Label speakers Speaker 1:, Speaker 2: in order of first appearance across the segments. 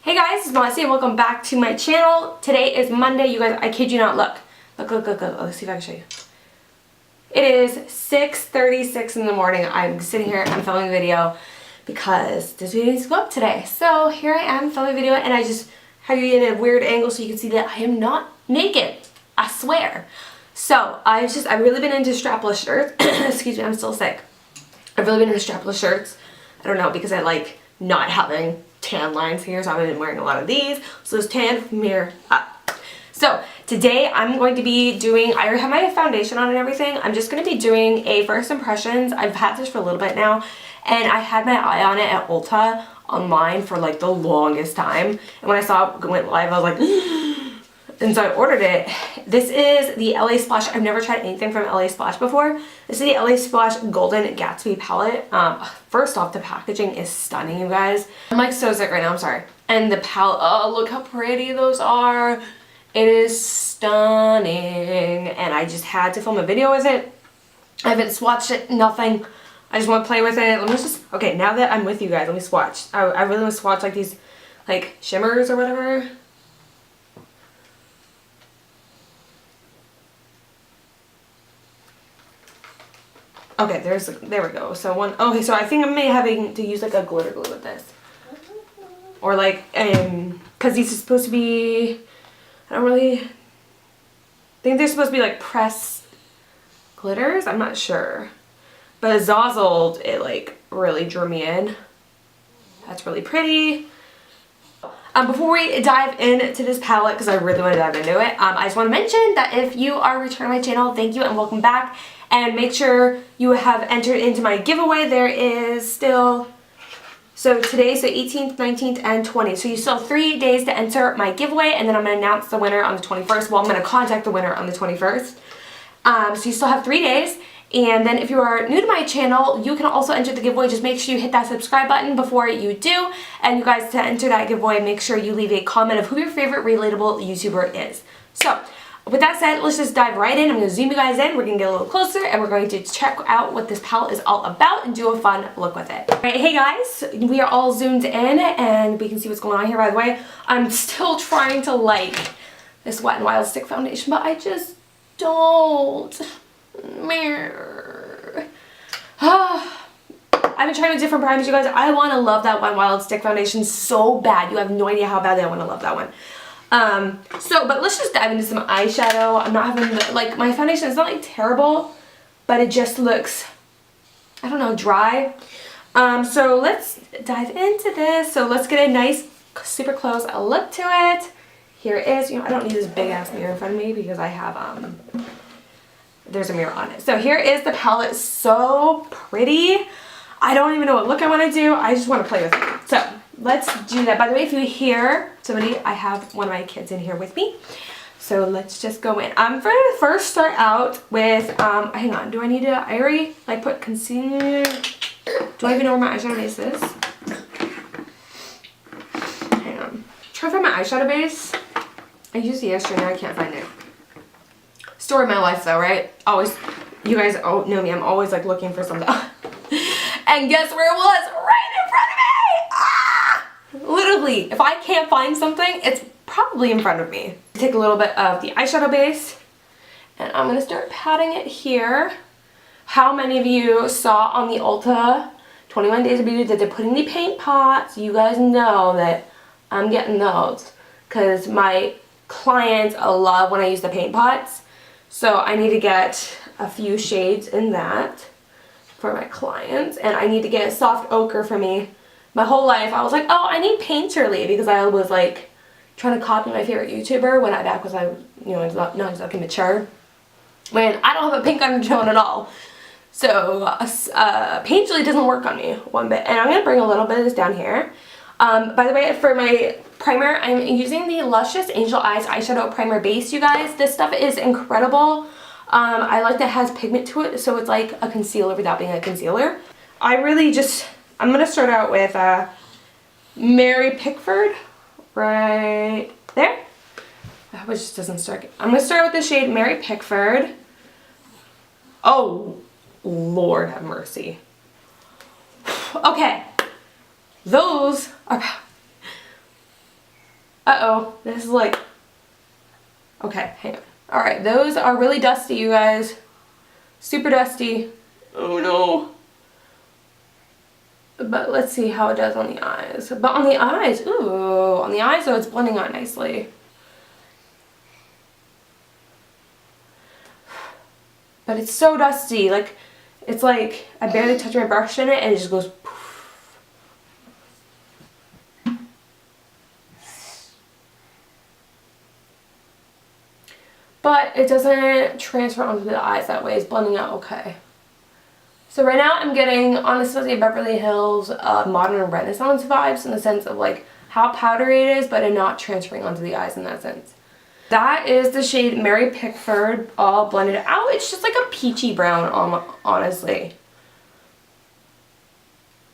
Speaker 1: Hey guys, it's Modesty and welcome back to my channel. Today is Monday, you guys. I kid you not. Look. Let's see if I can show you. It is 6:36 in the morning. I'm sitting here, I'm filming a video because this video needs to go up today. So here I am filming a video and I just have you in a weird angle so you can see that I am not naked. I swear. So I've really been into strapless shirts. Excuse me, I'm still sick. I've really been into strapless shirts. I don't know, because I like not having tan lines here, so I've been wearing a lot of these. So it's tan, mirror, up. So today I'm going to be doing, I already have my foundation on and everything. I'm just going to be doing a first impressions. I've had this for a little bit now, and I had my eye on it at Ulta online for like the longest time. And when I saw it went live, I was like, and so I ordered it. This is the LA Splash. I've never tried anything from LA Splash before. This is the LA Splash Golden Gatsby palette. First off, the packaging is stunning, you guys. I'm like so sick right now, I'm sorry. And the palette, oh, look how pretty those are. It is stunning. And I just had to film a video with it. I haven't swatched it, nothing. I just want to play with it. Let me just, okay, now that I'm with you guys, let me swatch. I really want to swatch like these, like shimmers or whatever. Okay, there we go. So okay, so I think I may having to use like a glitter glue with this. Or like, cause these are supposed to be, I don't really think they're supposed to be like pressed glitters. I'm not sure. But Zazzled, it like really drew me in. That's really pretty. Before we dive into this palette, because I really want to dive into it, I just want to mention that if you are returning to my channel, thank you and welcome back. And make sure you have entered into my giveaway. There is still, so today, so 18th, 19th, and 20th. So you still have 3 days to enter my giveaway, and then I'm going to announce the winner on the 21st. Well, I'm going to contact the winner on the 21st. So you still have 3 days. And then if you are new to my channel, you can also enter the giveaway. Just make sure you hit that subscribe button before you do. And you guys, to enter that giveaway, make sure you leave a comment of who your favorite relatable YouTuber is. So with that said, let's just dive right in. I'm going to zoom you guys in. We're going to get a little closer and we're going to check out what this palette is all about and do a fun look with it. Alright, hey guys, we are all zoomed in and we can see what's going on here. By the way, I'm still trying to like this Wet n Wild Stick foundation, but I just don't. I've been trying with different primers, you guys. I want to love that Wet n Wild Stick foundation so bad. You have no idea how badly I want to love that one. But let's just dive into some eyeshadow. I'm not having, like, my foundation is not, like, terrible, but it just looks, I don't know, dry. So let's dive into this. So let's get a nice, super close look to it. Here it is. You know, I don't need this big-ass mirror in front of me because I have, there's a mirror on it. So here is the palette. So pretty. I don't even know what look I want to do. I just want to play with it. So let's do that. By the way, if you hear somebody, I have one of my kids in here with me. So let's just go in. I'm going to first start out with, hang on, do I need to, I already like put concealer. Do I even know where my eyeshadow base is? Hang on. Try to find my eyeshadow base. I used it yesterday, now I can't find it. Story of my life though, right? Always, you guys know me, I'm always like looking for something. And guess where it was? Right in front of me! Ah! Literally, if I can't find something, it's probably in front of me. Take a little bit of the eyeshadow base, and I'm gonna start patting it here. How many of you saw on the Ulta 21 Days of Beauty that they're putting the paint pots? You guys know that I'm getting those, because my clients love when I use the paint pots. So I need to get a few shades in that for my clients, and I need to get a soft ochre for me. My whole life I was like, oh, I need painterly, because I was like trying to copy my favorite YouTuber when back was I, you know, not exactly mature, when I don't have a pink undertone at all. So painterly doesn't work on me one bit, and I'm gonna bring a little bit of this down here. By the way, for my primer, I'm using the Luscious Angel Eyes Eyeshadow Primer Base, you guys. This stuff is incredible. I like that it has pigment to it, so it's like a concealer without being a concealer. I'm going to start out with Mary Pickford, right there. I hope it just doesn't start. I'm going to start with the shade Mary Pickford. Oh, Lord have mercy. Okay. Those are Uh-oh, this is like, okay, hang on. All right, those are really dusty, you guys. Super dusty. Oh no. But let's see how it does on the eyes. But on the eyes, ooh, on the eyes though, it's blending out nicely. But it's so dusty, like, it's like I barely touch my brush in it and it just goes poof. But it doesn't transfer onto the eyes that way. It's blending out okay. So right now I'm getting Anastasia Beverly Hills modern renaissance vibes in the sense of like how powdery it is, but it not transferring onto the eyes in that sense. That is the shade Mary Pickford, all blended out. It's just like a peachy brown, honestly.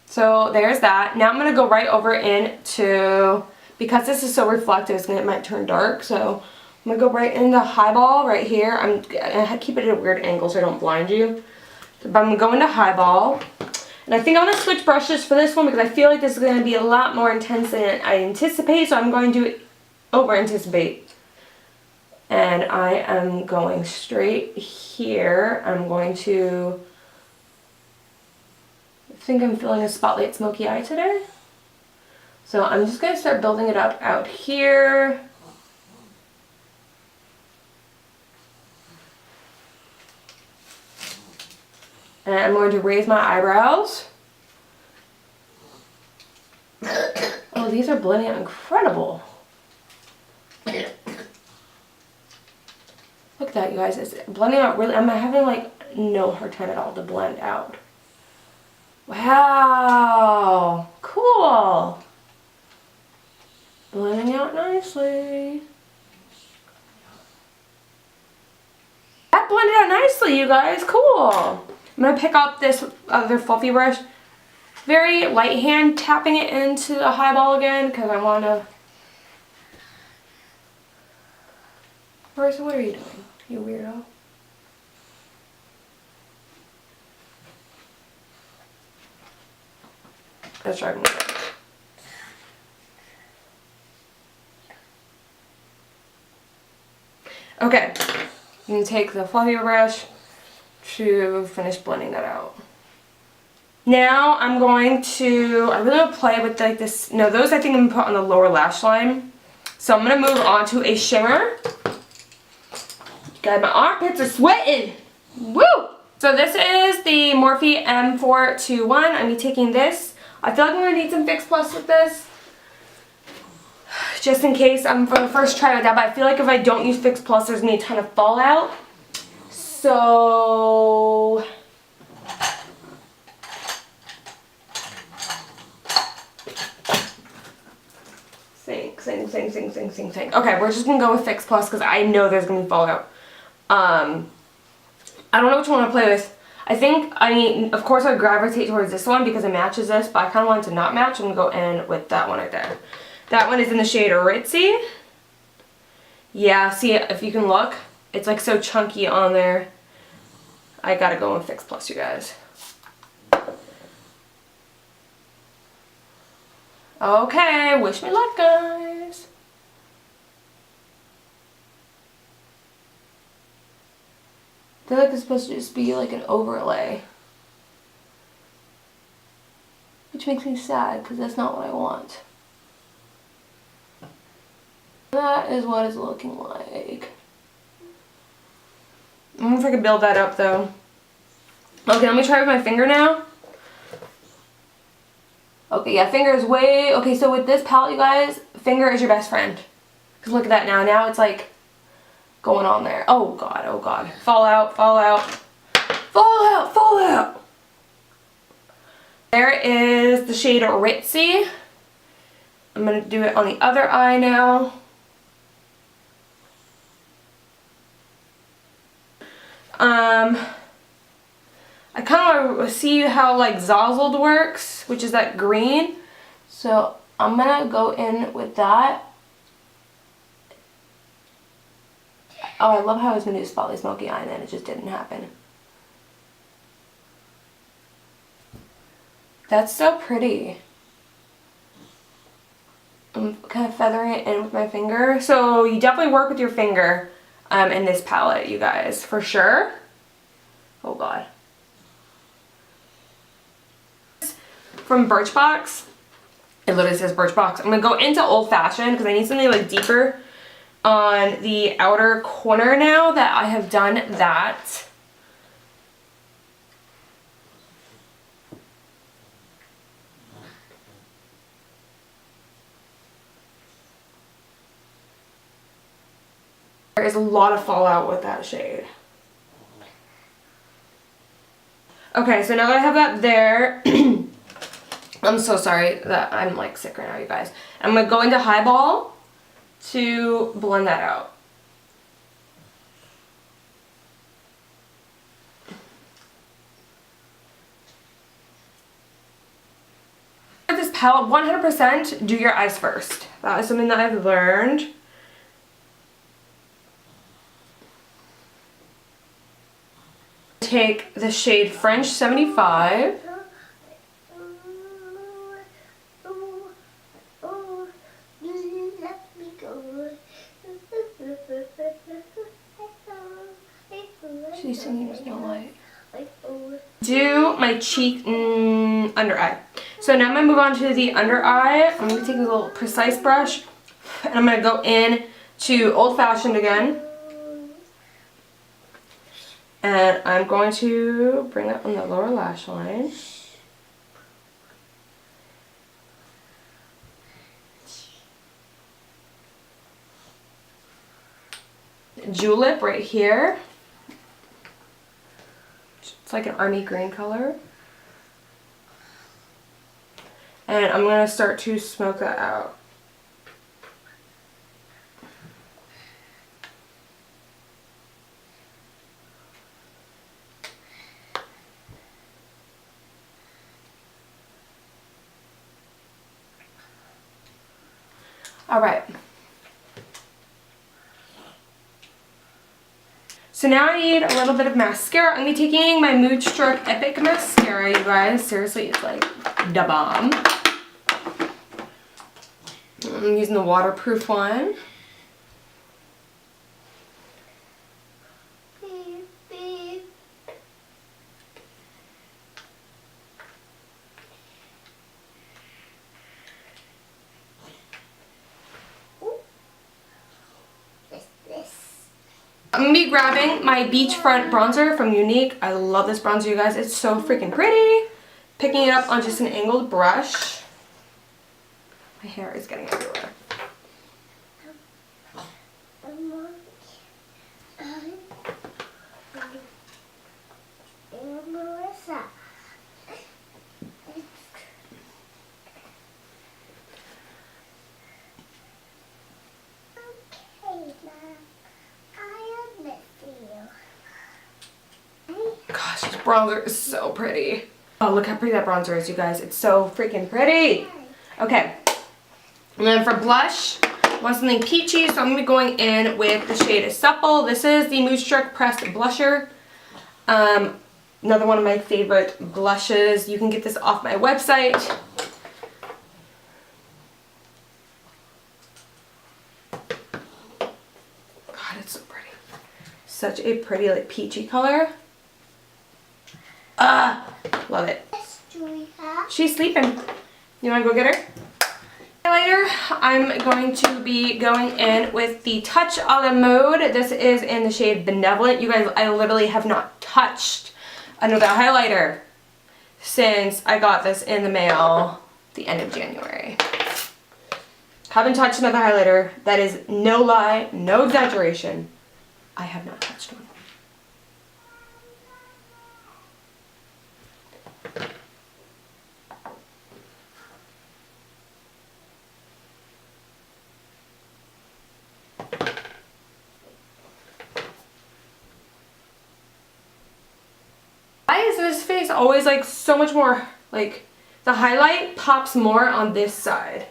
Speaker 1: So there's that. Now I'm going to go right over into, because this is so reflective, it might turn dark. So I'm going to go right into Highball right here. I keep it at a weird angle so I don't blind you. But I'm going to go into Highball. And I think I'm going to switch brushes for this one because I feel like this is going to be a lot more intense than I anticipate. So I'm going to over-anticipate. And I am going straight here. I'm going to, I think I'm feeling a Spotlight Smoky Eye today. So I'm just going to start building it up out here. And I'm going to raise my eyebrows. Oh, these are blending out incredible. Look at that, you guys. It's blending out really. I'm having like no hard time at all to blend out. Wow. Cool. Blending out nicely. That blended out nicely, you guys. Cool. I'm going to pick up this other fluffy brush. Very light hand tapping it into the Highball again because I want to. Marissa, what are you doing? You weirdo. Let's try more. Okay, I'm going to take the fluffy brush to finish blending that out. Now I'm going to, I really want to play with like this, no, those I think I'm going to put on the lower lash line. So I'm going to move on to a shimmer. God, my armpits are sweating. Woo! So this is the Morphe M421. I'm going to be taking this. I feel like I'm going to need some Fix Plus with this. Just in case I'm for the first try with that. But I feel like if I don't use Fix Plus, there's going to be a ton of fallout. So think. Okay, we're just going to go with Fix Plus because I know there's going to be fallout. I don't know which one to play with. I think, I mean, of course I gravitate towards this one because it matches this, but I kind of want it to not match. I'm going to go in with that one right there. That one is in the shade Ritzy. Yeah, see, if you can look, it's like so chunky on there. I gotta go in Fix Plus, you guys. Okay, wish me luck, guys. I feel like it's supposed to just be like an overlay. Which makes me sad, because that's not what I want. That is what it's looking like. I don't know if I can build that up, though. Okay, let me try with my finger now. Okay, yeah, finger is way... Okay, so with this palette, you guys, finger is your best friend. Because look at that now. Now it's like going on there. Oh, God, oh, God. Fallout, fallout. Fallout, fallout. There is the shade Ritzy. I'm going to do it on the other eye now. I kind of want to see how like Zazzled works, which is that green. So I'm going to go in with that. Oh, I love how I was going to do Spotlight Smoky Eye and then it just didn't happen. That's so pretty. I'm kind of feathering it in with my finger. So you definitely work with your finger in this palette, you guys, for sure. Oh god. From Birchbox. It literally says Birchbox. I'm going to go into Old Fashioned because I need something like deeper on the outer corner now that I have done that. There is a lot of fallout with that shade. Okay, so now that I have that there, I'm so sorry that I'm like sick right now, you guys. I'm going to go into Highball to blend that out. With this palette, 100% do your eyes first. That is something that I've learned. Take the shade French 75. She's singing Snow White. Do my cheek under eye. So now I'm going to move on to the under eye. I'm going to take a little precise brush and I'm going to go in to Old Fashioned again. And I'm going to bring that on the lower lash line. Julep right here. It's like an army green color. And I'm going to start to smoke that out. Alright. So now I need a little bit of mascara. I'm going to be taking my Moodstruck Epic Mascara, you guys. Seriously, it's like da bomb. I'm using the waterproof one. I'm going to be grabbing my Beachfront Bronzer from Unique. I love this bronzer, you guys. It's so freaking pretty. Picking it up on just an angled brush. My hair is getting everywhere. Gosh, this bronzer is so pretty. Oh, look how pretty that bronzer is, you guys. It's so freaking pretty. Okay. And then for blush, I want something peachy, so I'm going to be going in with the shade Supple. This is the Moodstruck Pressed Blusher. Another one of my favorite blushes. You can get this off my website. God, it's so pretty. Such a pretty, like, peachy color. Love it. She's sleeping. You want to go get her? Highlighter, I'm going to be going in with the Touch a la Mode. This is in the shade Benevolent. You guys, I literally have not touched another highlighter since I got this in the mail the end of January. Haven't touched another highlighter. That is no lie, no exaggeration. I have not touched one. Why is this face always like so much more, like the highlight pops more on this side?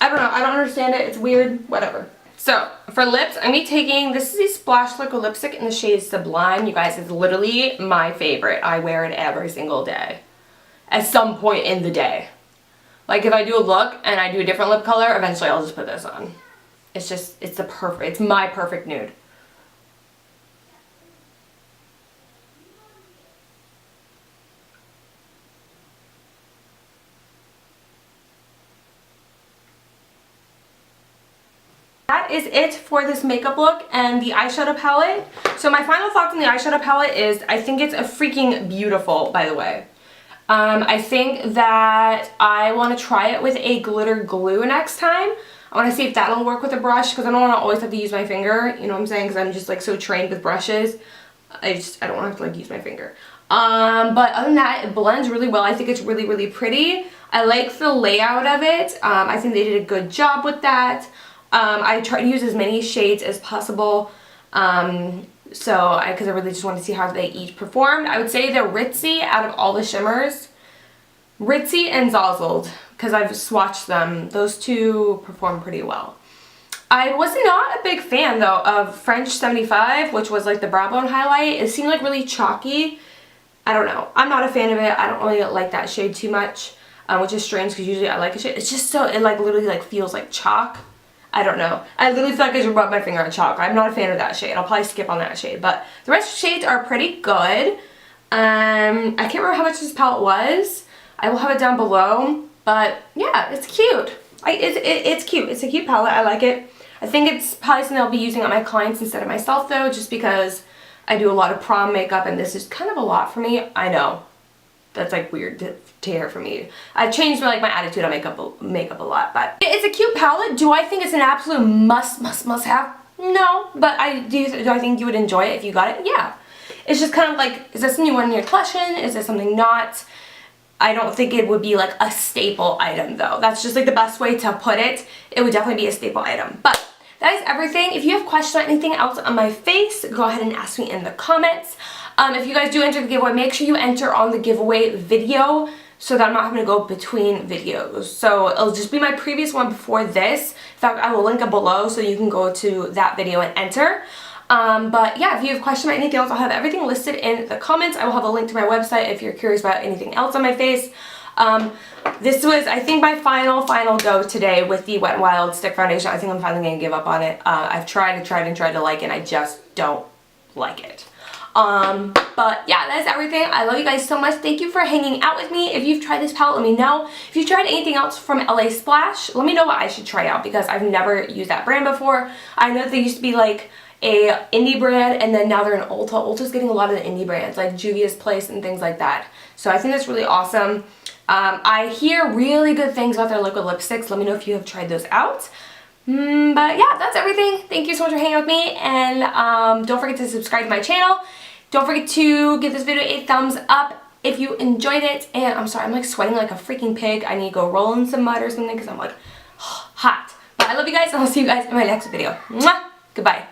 Speaker 1: I don't know, I don't understand it, it's weird, whatever. So for lips, I'm going to be taking, this is the Splash Liquid Lipstick in the shade Sublime. You guys, it's literally my favorite. I wear it every single day. At some point in the day. Like if I do a look and I do a different lip color, eventually I'll just put this on. It's just, it's my perfect nude. That is it for this makeup look and the eyeshadow palette. So my final thoughts on the eyeshadow palette is I think it's a freaking beautiful, by the way. I think that I want to try it with a glitter glue next time. I want to see if that'll work with a brush because I don't want to always have to use my finger, you know what I'm saying? Because I'm just like so trained with brushes. I don't want to have to like use my finger. But other than that, it blends really well. I think it's really, really pretty. I like the layout of it. I think they did a good job with that. I try to use as many shades as possible. Because I really just want to see how they each performed. I would say they're ritzy out of all the shimmers. Ritzy and Zazzled, because I've swatched them. Those two perform pretty well. I was not a big fan though of French 75, which was like the brow bone highlight. It seemed like really chalky. I don't know. I'm not a fan of it. I don't really like that shade too much, which is strange because usually I like a shade. It's just so, it like literally like feels like chalk. I don't know. I literally feel like I should rub my finger on chalk. I'm not a fan of that shade. I'll probably skip on that shade. But the rest of the shades are pretty good. I can't remember how much this palette was. I will have it down below. But yeah, it's cute. It's cute. It's a cute palette. I like it. I think it's probably something I'll be using on my clients instead of myself though, just because I do a lot of prom makeup and this is kind of a lot for me. I know. That's like weird to hear from me. I've changed like my attitude on makeup a lot, but it's a cute palette. Do I think it's an absolute must have? No, but do I think you would enjoy it if you got it? Yeah. It's just kind of like, is this something you want in your collection? Is this something not? I don't think it would be like a staple item though. That's just like the best way to put it. It would definitely be a staple item. But that is everything. If you have questions on anything else on my face, go ahead and ask me in the comments. If you guys do enter the giveaway, make sure you enter on the giveaway video so that I'm not having to go between videos. So it'll just be my previous one before this. In fact, I will link it below so you can go to that video and enter. But yeah, if you have questions about anything else, I'll have everything listed in the comments. I will have a link to my website if you're curious about anything else on my face. This was, I think, my final go today with the Wet n Wild Stick Foundation. I think I'm finally going to give up on it. I've tried and tried to like it, and I just don't like it. But yeah, that is everything. I love you guys so much. Thank you for hanging out with me. If you've tried this palette, let me know. If you've tried anything else from LA Splash, let me know what I should try out because I've never used that brand before. I know that they used to be like a indie brand and then now they're an Ulta. Ulta's getting a lot of the indie brands like Juvia's Place and things like that. So I think that's really awesome. I hear really good things about their liquid lipsticks. Let me know if you have tried those out. But yeah, that's everything. Thank you so much for hanging out with me, and don't forget to subscribe to my channel. Don't forget to give this video a thumbs up if you enjoyed it. And I'm sorry, I'm like sweating like a freaking pig. I need to go roll in some mud or something because I'm like hot. But I love you guys, and I'll see you guys in my next video. Mwah! Goodbye.